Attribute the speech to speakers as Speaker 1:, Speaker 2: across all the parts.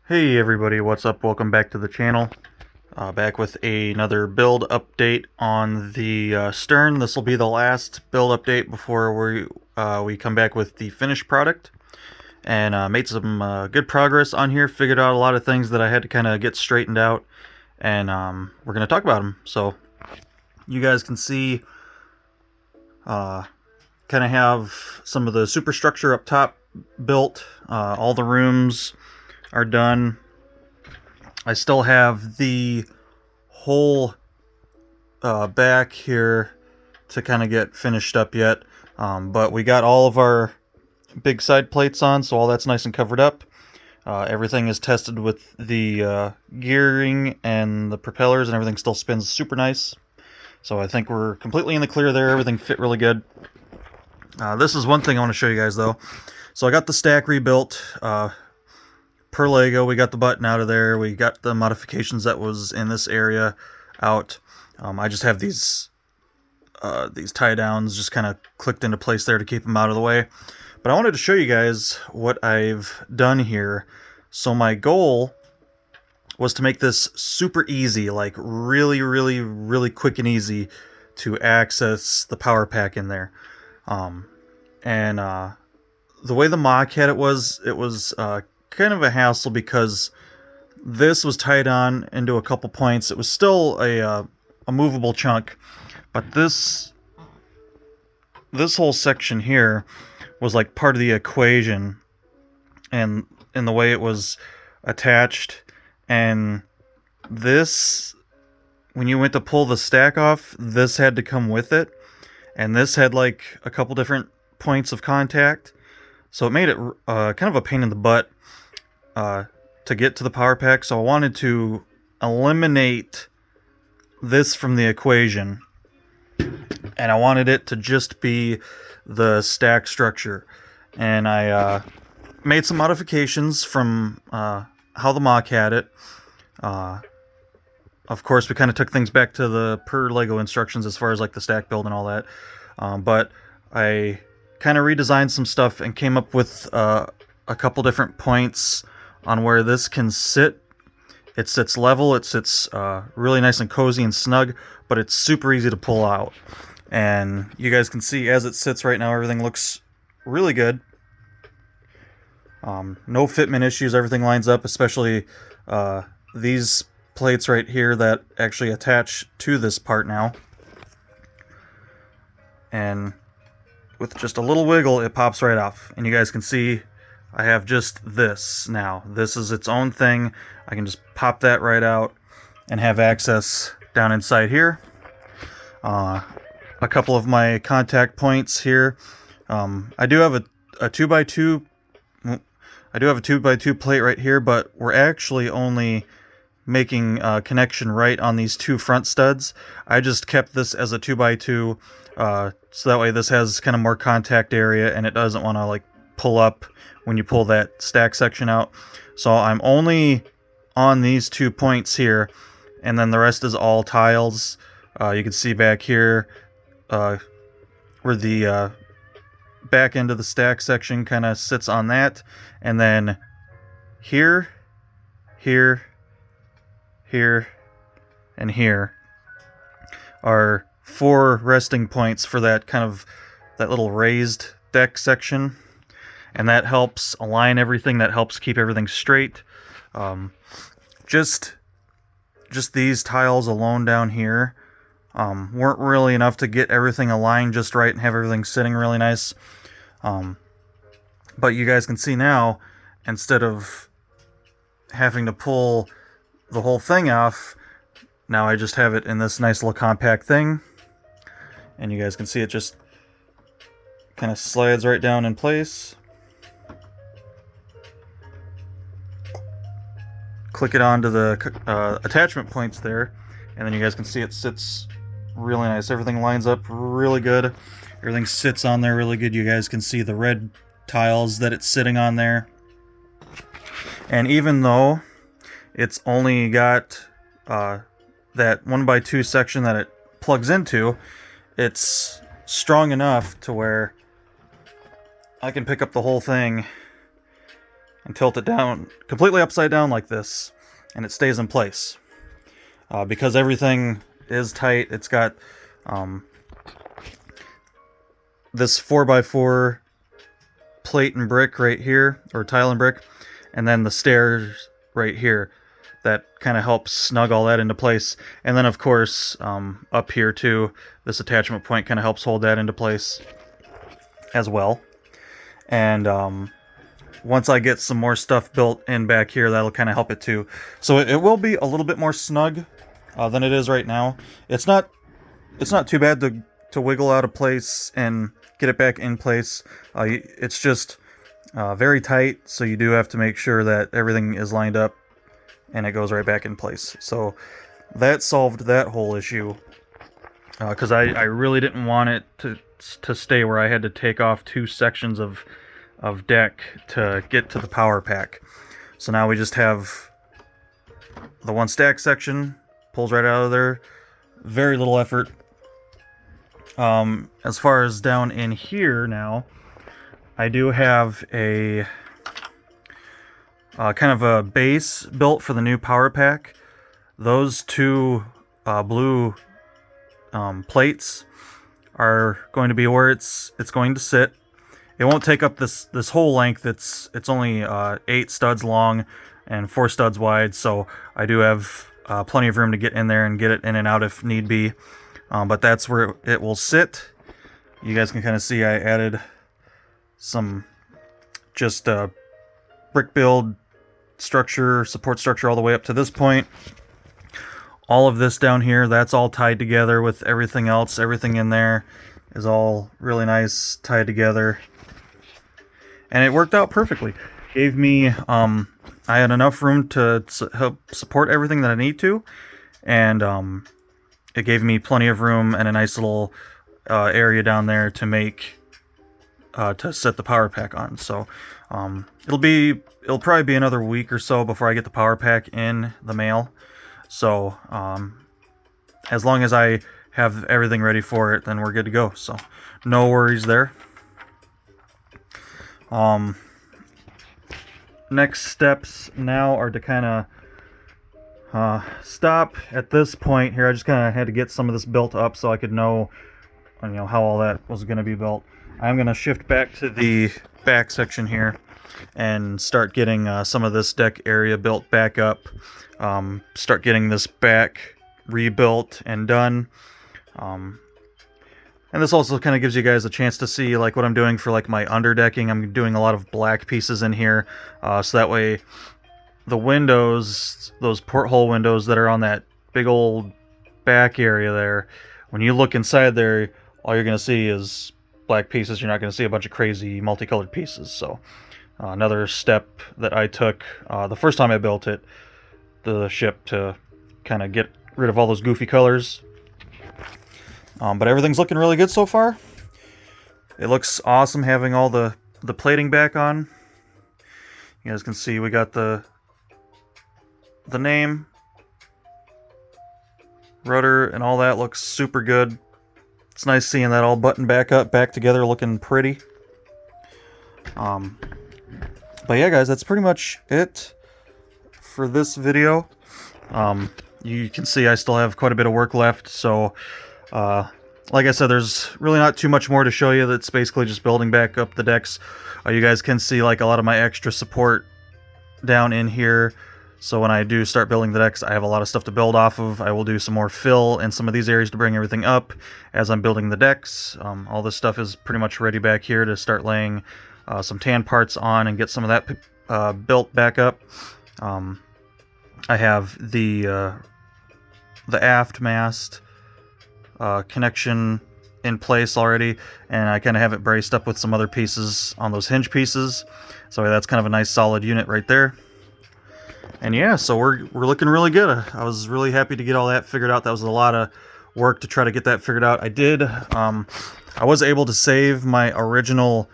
Speaker 1: Hey everybody, what's up? Welcome back to the channel. Back with another build update on the stern. This will be the last build update before we come back with the finished product. And made some good progress on here. Figured out a lot of things that I had to kind of get straightened out. And we're going to talk about them. So you guys can see kind of have some of the superstructure up top built. All the rooms are done. I still have the whole back here to kind of get finished up yet, but we got all of our big side plates on, so all that's nice and covered up. Everything is tested with the gearing and the propellers, and everything still spins super nice. So I think we're completely in the clear there. Everything fit really good. This is one thing I want to show you guys though. So I got the stack rebuilt. Per Lego, we got the button out of there. We got the modifications that was in this area out. I just have these tie downs just kind of clicked into place there to keep them out of the way. But I wanted to show you guys what I've done here. So my goal was to make this super easy, like really, really, really quick and easy to access the power pack in there. The way the mock had it was kind of a hassle because this was tied on into a couple points. It was still a movable chunk, but this whole section here was like part of the equation, and in the way it was attached. And this, when you went to pull the stack off, this had to come with it, and this had like a couple different points of contact, so it made it kind of a pain in the butt to get to the power pack. So I wanted to eliminate this from the equation, and I wanted it to just be the stack structure. And I made some modifications from how the mock had it. Of course, we kind of took things back to the per Lego instructions as far as like the stack build and all that. But I kind of redesigned some stuff and came up with a couple different points on where this can sit. It sits level, it sits really nice and cozy and snug, but it's super easy to pull out. And you guys can see as it sits right now, everything looks really good. No fitment issues, everything lines up, especially these plates right here that actually attach to this part now. And with just a little wiggle, it pops right off. And you guys can see I have just this now. This is its own thing. I can just pop that right out and have access down inside here. A couple of my contact points here. I do have a 2x2. I do have a 2x2 plate right here, but we're actually only making a connection right on these two front studs. I just kept this as a 2x2, so that way this has kind of more contact area and it doesn't want to like pull up when you pull that stack section out. So I'm only on these 2 points here, and then the rest is all tiles. You can see back here where the back end of the stack section kind of sits on that, and then here, here, here, and here are 4 resting points for that kind of that little raised deck section. And that helps align everything, that helps keep everything straight. Just these tiles alone down here weren't really enough to get everything aligned just right and have everything sitting really nice. But you guys can see now, instead of having to pull the whole thing off, now I just have it in this nice little compact thing. And you guys can see it just kind of slides right down in place. Click it onto the attachment points there, and then you guys can see it sits really nice. Everything lines up really good. Everything sits on there really good. You guys can see the red tiles that it's sitting on there. And even though it's only got that 1x2 section that it plugs into, it's strong enough to where I can pick up the whole thing and tilt it down completely upside down like this, and it stays in place. Because everything is tight, it's got this 4x4 plate and brick right here, or tile and brick, and then the stairs right here that kind of helps snug all that into place. And then of course up here too, this attachment point kind of helps hold that into place as well. And once I get some more stuff built in back here, that'll kind of help it too. So it will be a little bit more snug than it is right now. It's not too bad to wiggle out of place and get it back in place. It's just very tight, so you do have to make sure that everything is lined up and it goes right back in place. So that solved that whole issue, because I really didn't want it to stay where I had to take off 2 sections of deck to get to the power pack. So now we just have the one stack section, pulls right out of there, very little effort. As far as down in here now, I do have a kind of a base built for the new power pack. Those 2 blue plates are going to be where it's going to sit. It won't take up this whole length. It's only 8 studs long and 4 studs wide, so I do have plenty of room to get in there and get it in and out if need be. But that's where it will sit. You guys can kind of see I added some just brick build structure, support structure all the way up to this point. All of this down here, that's all tied together with everything else. Everything in there is all really nice, tied together. And it worked out perfectly. Gave me, I had enough room to help support everything that I need to. And it gave me plenty of room and a nice little area down there to make to set the power pack on. So it'll probably be another week or so before I get the power pack in the mail. So as long as I have everything ready for it, then we're good to go. So no worries there. Next steps now are to kind of stop at this point here. I just kind of had to get some of this built up so I could know how all that was going to be built. I'm going to shift back to the back section here and start getting some of this deck area built back up. Start getting this back rebuilt and done. And this also kind of gives you guys a chance to see like what I'm doing for like my underdecking. I'm doing a lot of black pieces in here, so that way the windows, those porthole windows that are on that big old back area there, when you look inside there, all you're going to see is black pieces. You're not going to see a bunch of crazy multicolored pieces. So another step that I took the first time I built the ship, to kind of get rid of all those goofy colors. But everything's looking really good so far. It looks awesome having all the plating back on. You guys can see we got the name, rudder, and all that looks super good. It's nice seeing that all buttoned back together, looking pretty. But yeah, guys, that's pretty much it for this video. You can see I still have quite a bit of work left, so like I said, there's really not too much more to show you. That's basically just building back up the decks. You guys can see like a lot of my extra support down in here. So when I do start building the decks, I have a lot of stuff to build off of. I will do some more fill in some of these areas to bring everything up as I'm building the decks. All this stuff is pretty much ready back here to start laying some tan parts on and get some of that built back up. I have the aft mast connection in place already, and I kind of have it braced up with some other pieces on those hinge pieces. So that's kind of a nice solid unit right there. And yeah, so we're looking really good. I was really happy to get all that figured out. That was a lot of work to try to get that figured out. I did. I was able to save my original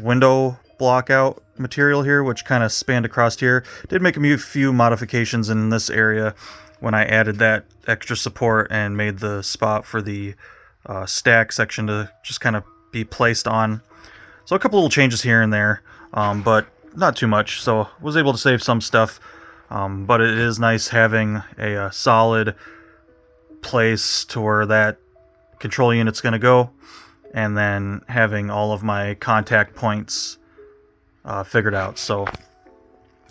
Speaker 1: window block out material here, which kind of spanned across here. Did make a few modifications in this area when I added that extra support and made the spot for the stack section to just kind of be placed on. So a couple little changes here and there, but not too much, so was able to save some stuff. But it is nice having a solid place to where that control unit's going to go, and then having all of my contact points figured out. So,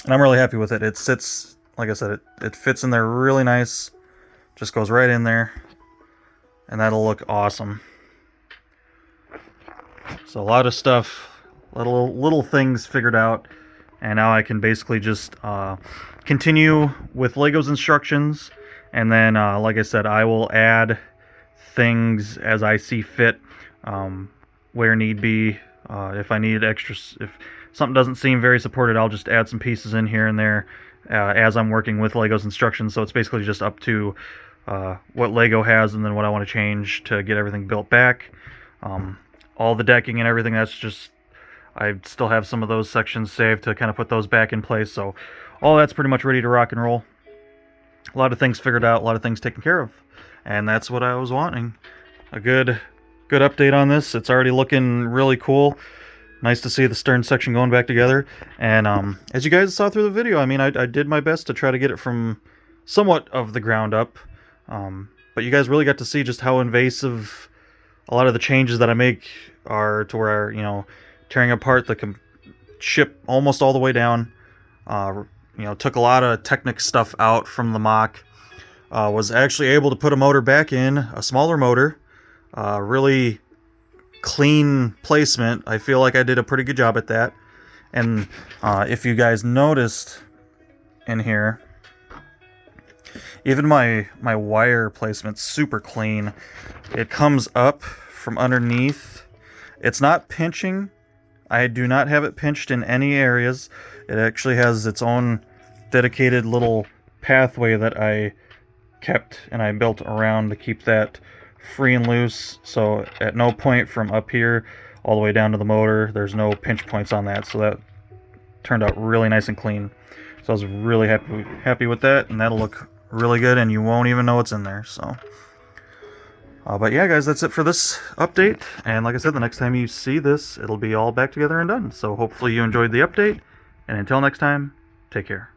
Speaker 1: and I'm really happy with it. It sits, like I said, it fits in there really nice. Just goes right in there, and that'll look awesome. So a lot of stuff, little things figured out, and now I can basically just continue with Lego's instructions, and then like I said, I will add things as I see fit, where need be. If I need extra, if something doesn't seem very supported, I'll just add some pieces in here and there as I'm working with Lego's instructions. So it's basically just up to what Lego has and then what I want to change to get everything built back. All the decking and everything, that's just, I still have some of those sections saved to kind of put those back in place. So all that's pretty much ready to rock and roll. A lot of things figured out, a lot of things taken care of, and that's what I was wanting. A good update on this. It's already looking really cool. Nice to see the stern section going back together. And as you guys saw through the video, I mean, I did my best to try to get it from somewhat of the ground up. But you guys really got to see just how invasive a lot of the changes that I make are, to where, you know, tearing apart the ship almost all the way down. You know, took a lot of Technic stuff out from the mock. Was actually able to put a motor back in, a smaller motor. Really clean placement. I feel like I did a pretty good job at that. And if you guys noticed in here, even my wire placement's super clean. It comes up from underneath. It's not pinching. I do not have it pinched in any areas. It actually has its own dedicated little pathway that I kept and I built around to keep that free and loose. So at no point from up here all the way down to the motor, there's no pinch points on that. So that turned out really nice and clean. So I was really happy with that, and that'll look really good, and you won't even know what's in there. So but yeah, guys, that's it for this update. And like I said, the next time you see this, it'll be all back together and done. So hopefully you enjoyed the update, and until next time, take care.